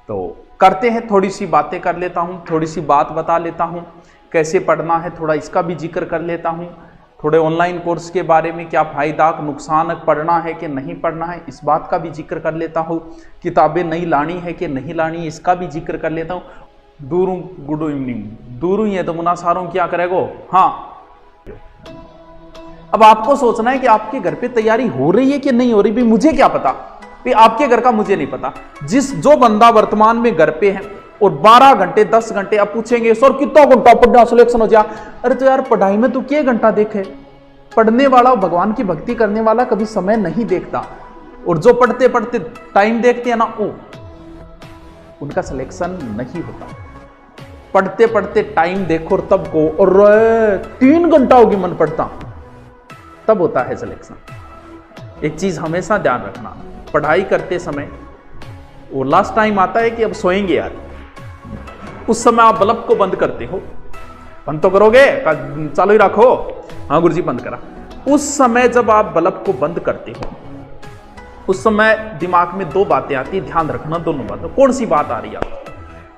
तो करते हैं, थोड़ी सी बातें कर लेता हूँ, थोड़ी सी बात बता लेता हूँ, कैसे पढ़ना है थोड़ा इसका भी जिक्र कर लेता हूँ, थोड़े ऑनलाइन कोर्स के बारे में क्या फ़ायदा नुकसान, पढ़ना है कि नहीं पढ़ना है इस बात का भी जिक्र कर लेता हूँ, किताबें नई लानी है कि नहीं लानी इसका भी जिक्र कर लेता हूँ। दूर गुड इवनिंग, दूर ही है तो मुना सारों क्या करेगो। हाँ, अब आपको सोचना है कि आपके घर पे तैयारी हो रही है कि नहीं हो रही, भी मुझे क्या पता, भी आपके घर का मुझे नहीं पता। जो बंदा वर्तमान में घर पे है और 12 घंटे 10 घंटे, अब पूछेंगे सर कितना घंटा पढ़ना सिलेक्शन हो जा, अरे तो यार पढ़ाई में तो क्या घंटा देखे, पढ़ने वाला भगवान की भक्ति करने वाला कभी समय नहीं देखता, और जो पढ़ते पढ़ते टाइम देखते हैं ना वो उनका सिलेक्शन नहीं होता। पढ़ते पढ़ते टाइम देखो तब को, और 3 घंटा होगी मन पढ़ता, तब होता है सिलेक्शन। एक चीज हमेशा ध्यान रखना, पढ़ाई करते समय वो लास्ट टाइम आता है कि अब सोएंगे यार, उस समय आप बल्ब को बंद करते हो, बंद तो करोगे, चालू ही रखो, हाँ गुरुजी बंद करा। उस समय जब आप बल्ब को बंद करते हो उस समय दिमाग में 2 बातें आती है, ध्यान रखना दोनों बातें। कौन सी बात आ रही है?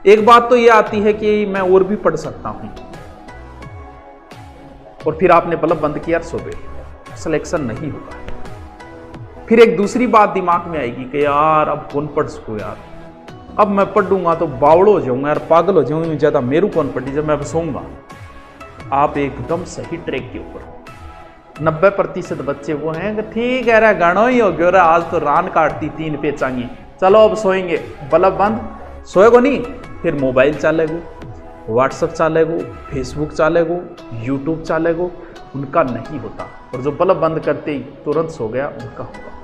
एक बात तो यह आती है कि मैं और भी पढ़ सकता हूं, और फिर आपने बल्ब बंद किया, सो गए, सिलेक्शन नहीं होगा। फिर एक दूसरी बात दिमाग में आएगी कि यार अब कौन पढ़ सको यार, अब मैं पढ़ूंगा तो बावड़ो हो जाऊंगा यार, पागल हो जाऊंगा, ज्यादा मेरू कौन पढ़ी जब मैं सोऊंगा। आप एकदम सही ट्रैक के ऊपर हो। 90% बच्चे वो हैं कि ठीक है रे गानो ही हो गया, आज तो रान काटती 3 पेचांगी, चलो अब सोएंगे, बल्ब बंद, सोएगो नहीं, फिर मोबाइल चलेगो, व्हाट्सएप चलेगो, फेसबुक चलेगो, यूट्यूब चलेगो, उनका नहीं होता। और जो बल्ब बंद करते ही तुरंत सो गया उनका होगा।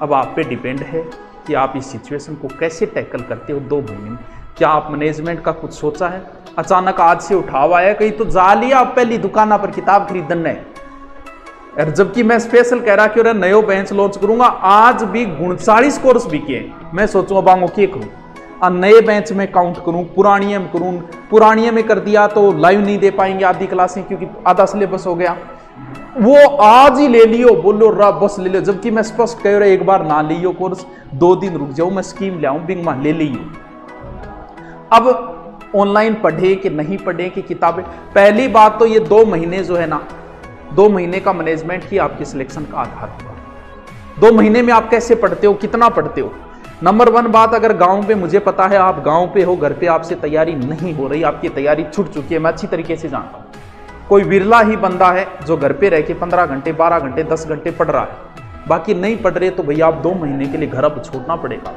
अब आप पे डिपेंड है कि आप इस सिचुएशन को कैसे टैकल करते हो 2 महीने में। क्या आप मैनेजमेंट का कुछ सोचा है? अचानक आज से उठावा है, कहीं तो जा लिया आप पहली दुकान पर किताब खरीदने, और जबकि मैं स्पेशल कह रहा कि नयो बेंच लॉन्च करूंगा, आज भी 39 कोर्स बिके, मैं सोचूंगा बांगो के करूं, नए बेंच में काउंट करूं, पुरानिया में करूं, पुरानिया में कर दिया तो लाइव नहीं दे पाएंगे आधी क्लासें क्योंकि आधा सिलेबस हो गया, वो आज ही ले लियो, बोलो बस ले लियो, जबकि मैं स्पष्ट कह रहा एक बार ना लियो कोर्स, 2 दिन रुक जाओ, मैं स्कीम ले आऊं, बिंग ले लियो। अब ऑनलाइन पढ़े कि नहीं पढ़े कि किताबें, पहली बात तो ये 2 महीने जो है ना, 2 महीने का मैनेजमेंट ही आपके सिलेक्शन का आधार होगा। 2 महीने में आप कैसे पढ़ते हो, कितना पढ़ते हो। नंबर 1 बात, अगर गांव पे, मुझे पता है आप गांव पे हो, घर पे आपसे तैयारी नहीं हो रही, आपकी तैयारी छूट चुकी है, मैं अच्छी तरीके से जानता हूं। कोई विरला ही बंदा है जो घर पे रह के 15 घंटे 12 घंटे 10 घंटे पढ़ रहा है, बाकी नहीं पढ़ रहे, तो भैया आप 2 महीने के लिए घर अब छोड़ना पड़ेगा।